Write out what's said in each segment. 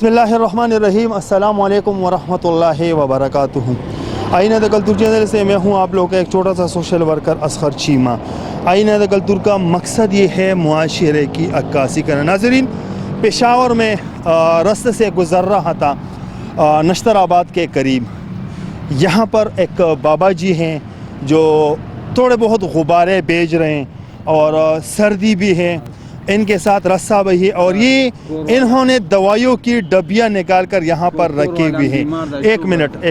بسم اللہ الرحمن الرحیم. السلام علیکم ورحمۃ اللہ وبرکاتہ. آئینہ دا کلتور چینل سے میں ہوں آپ لوگوں کا ایک چھوٹا سا سوشل ورکر اصغر چیمہ. آئینہ دا کلتور کا مقصد یہ ہے معاشرے کی عکاسی کرنا. ناظرین، پشاور میں راستے سے گزر رہا تھا نشتر آباد کے قریب. یہاں پر ایک بابا جی ہیں جو تھوڑے بہت غبارے بیچ رہے ہیں اور سردی بھی ہے. ان کے ساتھ رسہ بھی ہے اور یہ انہوں نے دوائیوں کی ڈبیاں نکال کر یہاں پر رکھی ہوئی ہیں. ایک منٹ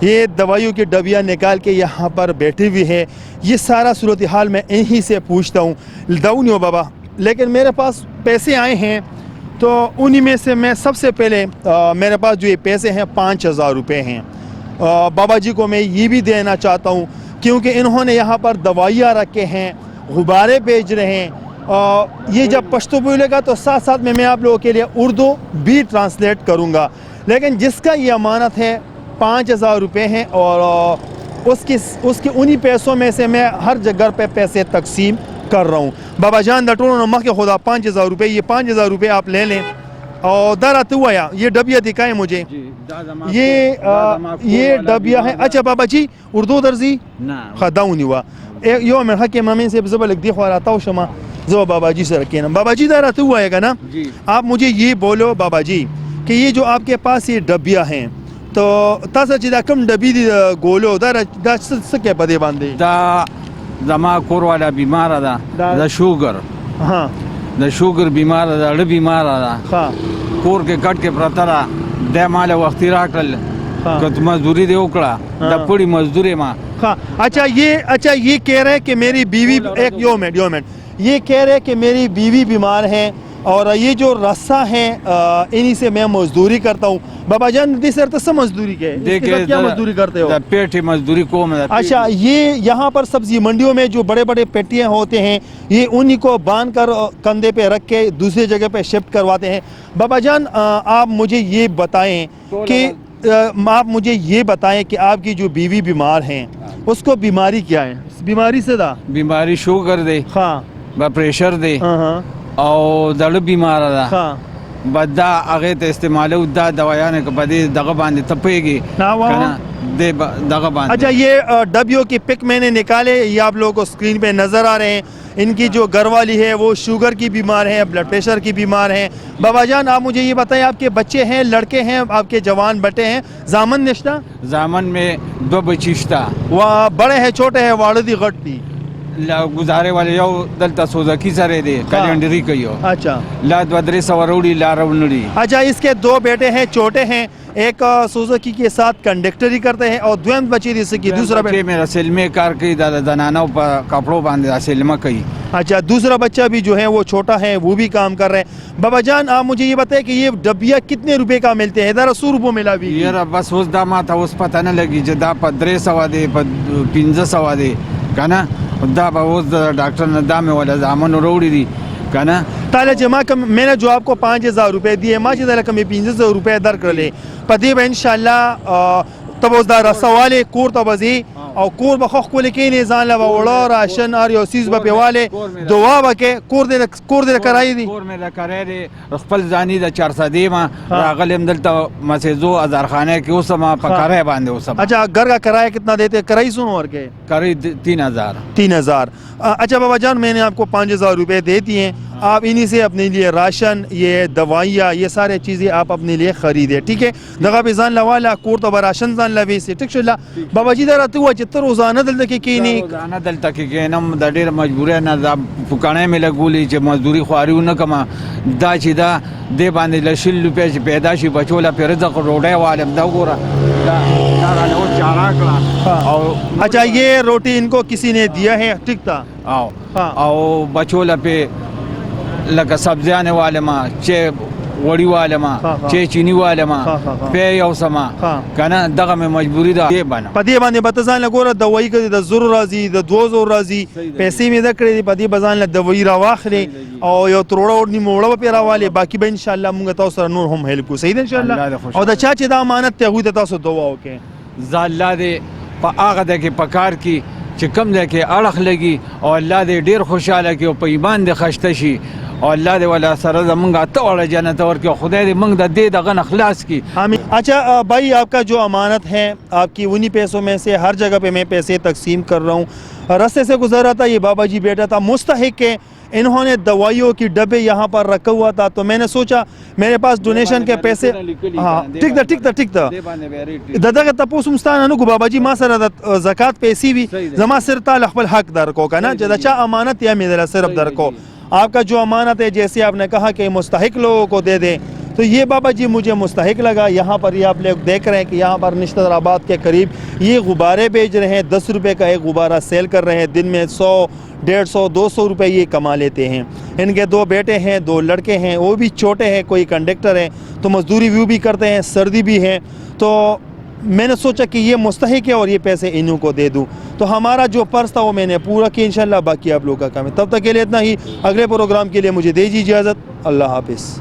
یہ دوائیوں کی ڈبیاں نکال کے یہاں پر بیٹھی ہوئی ہے. یہ سارا صورتحال میں انہی سے پوچھتا ہوں. داؤ نہیں ہو بابا، لیکن میرے پاس پیسے آئے ہیں تو انہی میں سے میں سب سے پہلے میرے پاس جو یہ پیسے ہیں 5000 روپے ہیں. بابا جی کو میں یہ بھی دینا چاہتا ہوں کیونکہ انہوں نے یہاں پر دوائیاں رکھے ہیں، غبارے بیچ رہے ہیں. یہ جب پشتو بولے گا تو ساتھ ساتھ میں آپ لوگوں کے لیے اردو بھی ٹرانسلیٹ کروں گا. لیکن جس کا یہ امانت ہے 5000 روپے ہیں اور اس کے انہی پیسوں میں سے میں ہر جگہ پہ پیسے تقسیم کر رہا ہوں. بابا جان دٹون نمک کے خدا 5000 روپے، یہ 5000 روپے آپ لے لیں. اور در آتے ہوا یہ ڈبیا دکھائیں مجھے. یہ ڈبیا ہے. اچھا بابا جی اردو درزی خداؤں نہیں ہوا یو میں حق امامین سے زبا لگ دی خواراتا ہوں شما زبا بابا جی سے رکھیں. بابا جی در آتے ہوا ہے گا نا. آپ مجھے یہ بولو بابا جی کہ یہ جو آپ کے پاس یہ ڈبیا ہیں تو تاسا چیزا کم ڈبی دی گولو دا سکے پدے باندے دا زما کور والا بیمار دا شوگر. ہاں دا شوگر بیمار دا اڑ بیمار دا ہاں کور کے کٹ کے پرترا دے مال وقتی راکل کت مزدوری دے اکڑا دا پوری مزدوری ماں. ہاں اچھا یہ کہہ رہے کہ میری بیوی ایک یو منٹ یہ کہہ رہے کہ میری بیوی بیمار ہے اور یہ جو رسہ ہیں انہی سے میں مزدوری کرتا ہوں. بابا جان دی سر تو مزدوری کے کیا مزدوری کرتے ہو؟ پیٹی مزدوری کو میں. اچھا یہ یہاں پر سبزی منڈیوں میں جو بڑے بڑے پیٹیاں ہوتے ہیں یہ انہی کو باندھ کر کندھے پہ رکھ کے دوسری جگہ پہ شفٹ کرواتے ہیں. بابا جان آپ مجھے یہ بتائیں کہ آپ کی جو بیوی بیمار ہیں اس کو بیماری کیا ہے؟ بیماری سے دا بیماری شوگر دے، ہاں با پریشر دے او دڑ بیمار دا. ہاں بدا اگے تے استعمالو دا دوایاں کے بدی دغه باندې تپېږي دے دغه باندې. اچھا یہ ڈبیوں کی پک میں نے نکالے، یہ آپ لوگوں کو سکرین پہ نظر آ رہے ہیں. ان کی جو گھر والی ہے وہ شوگر کی بیمار ہے، بلڈ پریشر کی بیمار ہے. بابا جان آپ مجھے یہ بتائیں آپ کے بچے ہیں، لڑکے ہیں آپ کے جوان بٹے ہیں؟ زامن نشتا زامن میں 2 بچیشتا وہ بڑے ہیں چھوٹے ہیں واڑدی غٹی گزارے والے یو دلتا سوزکی سرے دے کیلنڈری کئیو. اچھا لا 200 روڑی لا روڑی. اچھا اس کے 2 بیٹے ہیں چھوٹے ہیں، ایک سوزکی کے ساتھ کنڈکٹری کرتے ہیں اور دویم بچی جس کی دوسرا بچے میرا سلمے کار کی زنانوں پر کپڑوں باندھے سلمہ کئی. اچھا دوسرا بچہ بھی جو ہے وہ چھوٹا ہے وہ بھی کام کر رہے ہیں. بابا جان آپ مجھے یہ بتائیں کہ یہ ڈبیا کتنے روپے کا ملتے ہیں؟ 100 روپے ملا بھی یہ بس اس داما تھا اس پتہ نہ لگی جدا پر 300 دے پر 500 دے کنا دا باوز ڈاکٹر نے دامے والا زامن روڑی دی کنا تالا جمع کم میں نے جو آپ کو 5000 روپے دیے ما چیزا لکم 500 روپے در کر لے پدی با انشاءاللہ تبوز دا رسوالے کور تبزی اور کور بخوخ کو لکین ازان لبا وڑا راشن آر یو سیز با پیوالے دعا با کے کور دے کرائی دی کور میں کرائی دی خپل زانی دا 400 دی ما راغلیم دلتا مسیزو ازار خانے کی اس ما پکارے باندے اس ما. اچھا گھر کا کرایہ کتنا دیتے؟ کرائی سنو اور کے کرائی 3000. اچھا بابا جان میں نے آپ کو 5000 روپے دے دیے، آپ انہی سے اپنے لیے راشن، یہ دوائیاں، یہ سارے چیزیں آپ اپنے لیے خریدیں. ٹھیک ہے دغا بھی زان لوالا کور تو راشن زان لوی سے. ٹھیک شلا بابا جی در تو چتر روزانہ دل تک کی نہیں روزانہ دل تک کی نم د ډیر مجبورې نه پکانه مې لګولې چې مزدوري خواري نه کما دا چې دا دې باندې لشل روپیا چې پیدا شي بچولا پر رزق روډه والم دا ګوره دا او چارا کړه. اچھا یہ روٹی ان کو کسی نے دیا ہے؟ ٹھیک تھا او بچولا پہ لکه سبزیانه والما چې وڑی والما چې چینی والما په یو سما کنه دغه مې مجبوری ده دی باندې پدی باندې بتزان لګوره دوايي کې د زور راځي د 2000 راځي پیسې مې د کړې پدی بزان له دوايي را واخلې او یو تروړه ورنی موړه په راواله باقی به ان شاء الله موږ تاسو سره نور هم هیلپ کو. صحیح ان شاء الله. او د چا چې دا امانت ته وي تاسو دعا وکړئ زالله دې په هغه د کې پکار کی چې کم ده کې اړخ لګي او الله دې ډیر خوشاله کې او په ایمان دې خشته شي او الله دې ولا سره زمونږ اته وړه جنت ورکړي، خدای دې موږ د دې دغه نه خلاص کړي. آمین. اچھا بھائی، آپ کا جو امانت ہے آپ کی انہی پیسوں میں سے ہر جگہ پہ میں پیسے تقسیم کر رہا ہوں. راستے سے گزر رہا تھا، یہ بابا جی بیٹا تھا مستحق کے، انہوں نے دوائیوں کی ڈبے یہاں پر رکھا ہوا تھا، تو میں نے سوچا میرے پاس ڈونیشن کے پیسے. ہاں ٹھیک تھا دادا کا تپوس مستان نو بابا جی ما سره د زکات پیسې وی زما سر تعالی خپل حق در کو کنه چې دا چا امانت یا میرا صرف در کو. آپ کا جو امانت ہے جیسے آپ نے کہا کہ مستحق لوگوں کو دے دیں، تو یہ بابا جی مجھے مستحق لگا. یہاں پر یہ آپ لوگ دیکھ رہے ہیں کہ یہاں پر نشتر آباد کے قریب یہ غبارے بیچ رہے ہیں. 10 روپے کا ایک غبارہ سیل کر رہے ہیں، دن میں 100 150 200 روپے یہ کما لیتے ہیں. ان کے 2 بیٹے ہیں، 2 لڑکے ہیں، وہ بھی چھوٹے ہیں، کوئی کنڈکٹر ہے تو مزدوری وہ بھی کرتے ہیں، سردی بھی ہے. تو میں نے سوچا کہ یہ مستحق ہے اور یہ پیسے انہوں کو دے دوں. تو ہمارا جو پرس تھا وہ میں نے پورا کیا انشاءاللہ، باقی آپ لوگوں کا کام ہے. تب تک کے لیے اتنا ہی. اگلے پروگرام کے لیے مجھے دیجیے اجازت. اللہ حافظ.